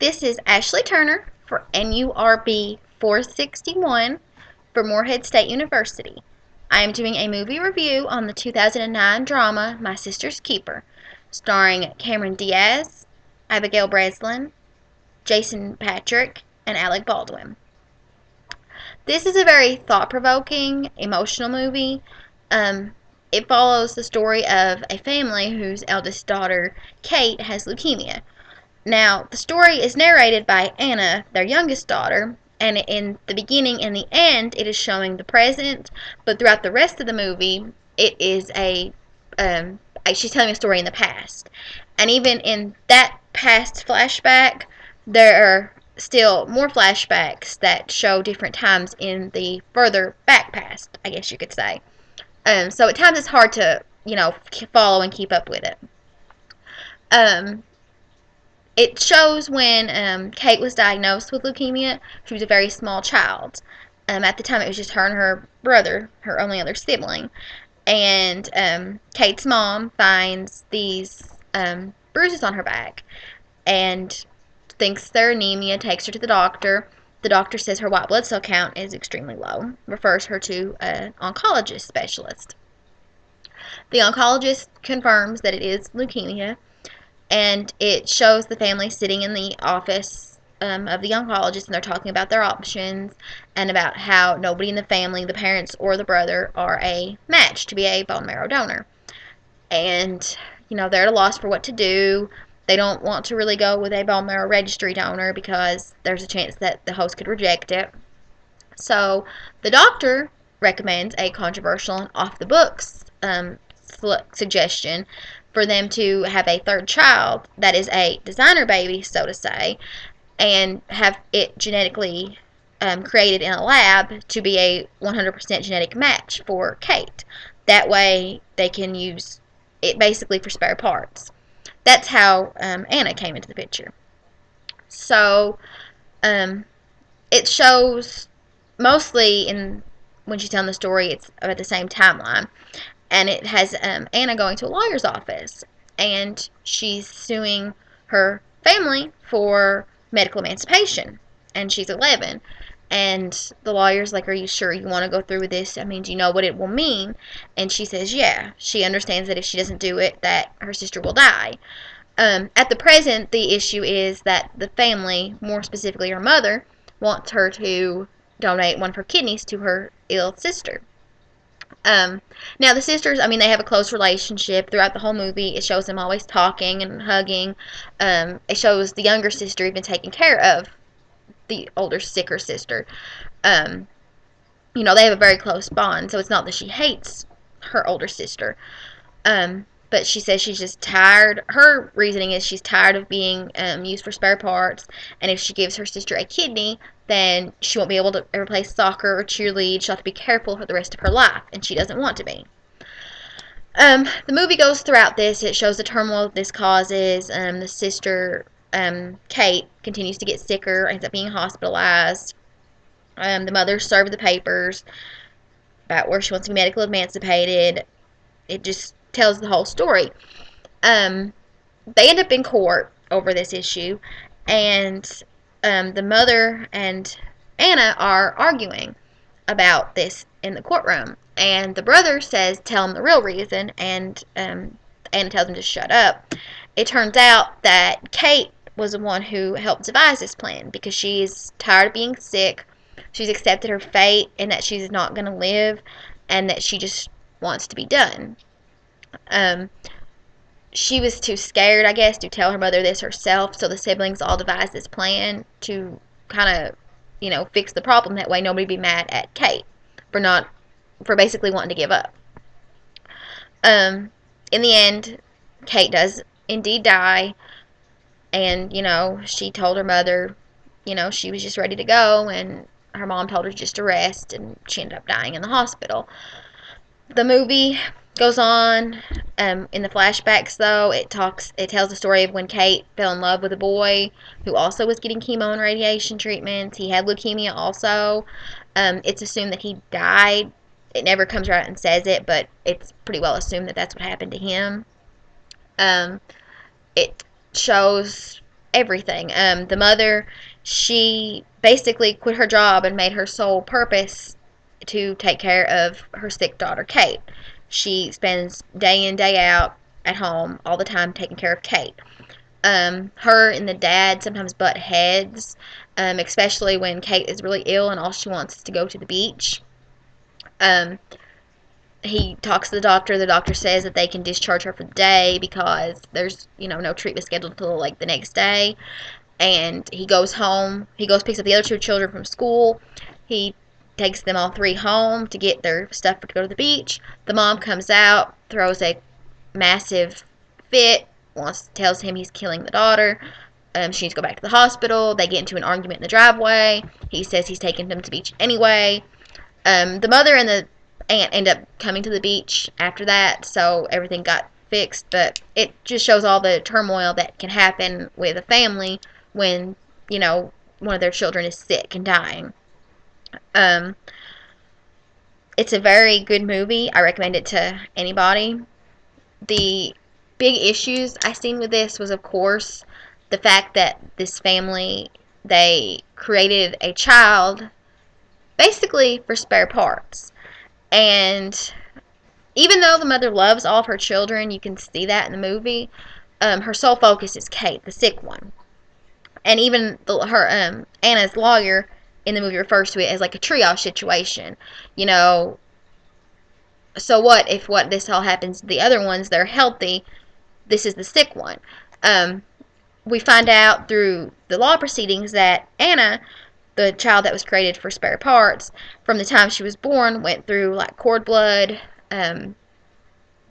This is Ashley Turner for NURB461 for Morehead State University. I am doing a movie review on the 2009 drama My Sister's Keeper, starring Cameron Diaz, Abigail Breslin, Jason Patrick, and Alec Baldwin. This is a very thought-provoking, emotional movie. It follows the story of a family whose eldest daughter, Kate, has leukemia. Now, the story is narrated by Anna, their youngest daughter, and in the beginning and the end, it is showing the present, but throughout the rest of the movie, it is she's telling a story in the past. And even in that past flashback, there are still more flashbacks that show different times in the further back past, I guess you could say. So at times it's hard to, follow and keep up with it. It shows when Kate was diagnosed with leukemia. She was a very small child. At the time, it was just her and her brother, her only other sibling. And Kate's mom finds these bruises on her back and thinks they're anemia, takes her to the doctor. The doctor says her white blood cell count is extremely low, refers her to an oncologist specialist. The oncologist confirms that it is leukemia, and it shows the family sitting in the office of the oncologist, and they're talking about their options and about how nobody in the family, the parents or the brother, are a match to be a bone marrow donor. And, they're at a loss for what to do. They don't want to really go with a bone marrow registry donor because there's a chance that the host could reject it. So the doctor recommends a controversial and off-the-books suggestion for them to have a third child that is a designer baby, so to say, and have it genetically created in a lab to be a 100% genetic match for Kate. That way they can use it basically for spare parts. That's how Anna came into the picture. So it shows mostly when she's telling the story, it's about the same timeline. And it has Anna going to a lawyer's office, and she's suing her family for medical emancipation, and she's 11. And the lawyer's like, "Are you sure you want to go through with this? I mean, do you know what it will mean?" And she says, yeah. She understands that if she doesn't do it, that her sister will die. At the present, the issue is that the family, more specifically her mother, wants her to donate one of her kidneys to her ill sister. Now the sisters, they have a close relationship throughout the whole movie. It shows them always talking and hugging. It shows the younger sister even taking care of the older, sicker sister. They have a very close bond, so it's not that she hates her older sister. But she says she's just tired. Her reasoning is she's tired of being used for spare parts, and if she gives her sister a kidney, then she won't be able to ever play soccer or cheerlead. She'll have to be careful for the rest of her life, and she doesn't want to be. The movie goes throughout this. It shows the turmoil this causes. The sister, Kate, continues to get sicker, ends up being hospitalized. The mother served the papers about where she wants to be medically emancipated. It just tells the whole story. They end up in court over this issue, and the mother and Anna are arguing about this in the courtroom, and the brother says, "Tell him the real reason," and Anna tells him to shut up. It turns out that Kate was the one who helped devise this plan because she's tired of being sick. She's accepted her fate and that she's not going to live, and that she just wants to be done. She was too scared, I guess, to tell her mother this herself, so the siblings all devised this plan to kind of, fix the problem. That way nobody would be mad at Kate for basically wanting to give up. In the end, Kate does indeed die, and, she told her mother, she was just ready to go, and her mom told her just to rest, and she ended up dying in the hospital. The movie goes on. In the flashbacks, though, it tells the story of when Kate fell in love with a boy who also was getting chemo and radiation treatments. He had leukemia also. It's assumed that he died. It never comes out and says it, but it's pretty well assumed that that's what happened to him. It shows everything. The mother, she basically quit her job and made her sole purpose to take care of her sick daughter, Kate. She spends day in, day out at home all the time taking care of Kate. Her and the dad sometimes butt heads, especially when Kate is really ill and all she wants is to go to the beach. Um, he talks to the doctor. The doctor says that they can discharge her for the day because there's, no treatment scheduled until like the next day. And he goes home. He goes picks up the other two children from school. He takes them all three home to get their stuff to go to the beach. The mom comes out, throws a massive fit, tells him he's killing the daughter. She needs to go back to the hospital. They get into an argument in the driveway. He says he's taking them to the beach anyway. The mother and the aunt end up coming to the beach after that, so everything got fixed. But it just shows all the turmoil that can happen with a family when, one of their children is sick and dying. It's a very good movie. I recommend it to anybody. The big issues I seen with this was, of course, the fact that this family, they created a child basically for spare parts. And even though the mother loves all of her children, you can see that in the movie, her sole focus is Kate, the sick one. And even Anna's lawyer in the movie refers to it as like a triage situation. So what if this all happens to the other ones, they're healthy, this is the sick one. We find out through the law proceedings that Anna, the child that was created for spare parts, from the time she was born, went through like cord blood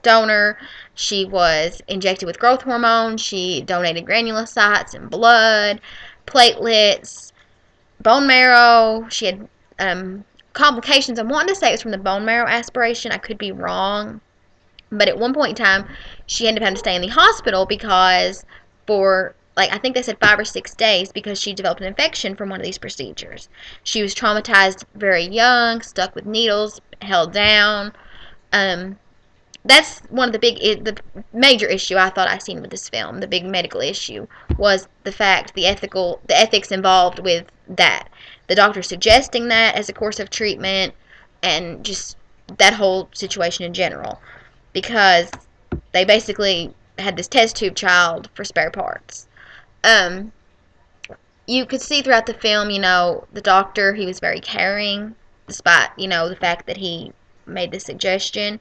donor. She was injected with growth hormone. She donated granulocytes and blood, platelets, bone marrow. She had complications. I'm wanting to say it was from the bone marrow aspiration. I could be wrong. But at one point in time, she ended up having to stay in the hospital because for, I think they said 5 or 6 days, because she developed an infection from one of these procedures. She was traumatized very young, stuck with needles, held down. That's one of the major issue I thought I seen with this film. The big medical issue was the fact, the ethics involved with that. The doctor suggesting that as a course of treatment, and just that whole situation in general. Because they basically had this test tube child for spare parts. You could see throughout the film, the doctor, he was very caring, despite, the fact that he made the suggestion.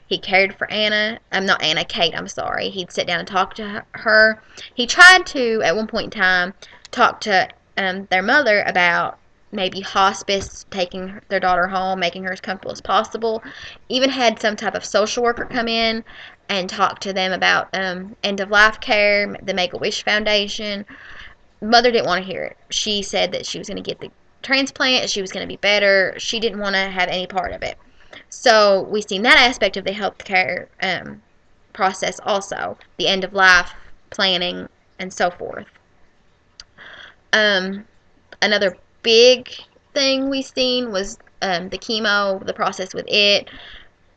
He cared for Kate, I'm sorry. He'd sit down and talk to her. He tried to, at one point in time, talk to their mother about maybe hospice, taking their daughter home, making her as comfortable as possible. Even had some type of social worker come in and talk to them about end-of-life care, the Make-A-Wish Foundation. Mother didn't want to hear it. She said that she was going to get the transplant, she was going to be better. She didn't want to have any part of it. So we've seen that aspect of the healthcare process also, the end-of-life planning and so forth. Another big thing we seen was the chemo, the process with it,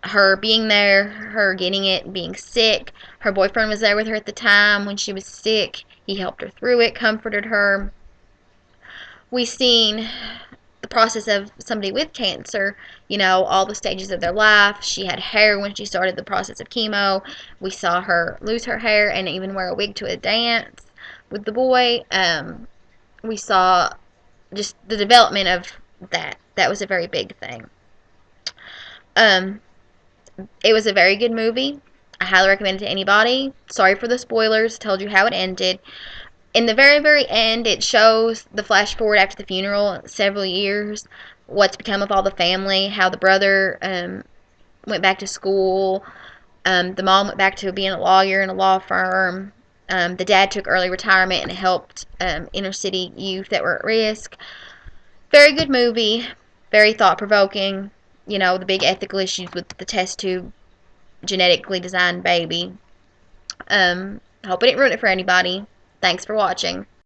her being there, her getting it, being sick. Her boyfriend was there with her at the time when she was sick. He helped her through it, comforted her. We seen the process of somebody with cancer, all the stages of their life. She had hair when she started the process of chemo. We saw her lose her hair and even wear a wig to a dance with the boy. We saw just the development of that. That was a very big thing. It was a very good movie. I highly recommend it to anybody. Sorry for the spoilers. Told you how it ended. In the very, very end, it shows the flash forward after the funeral, several years, what's become of all the family, how the brother went back to school, the mom went back to being a lawyer in a law firm, the dad took early retirement and helped inner city youth that were at risk. Very good movie, very thought-provoking, the big ethical issues with the test tube genetically designed baby. Hope I didn't ruin it for anybody. Thanks for watching.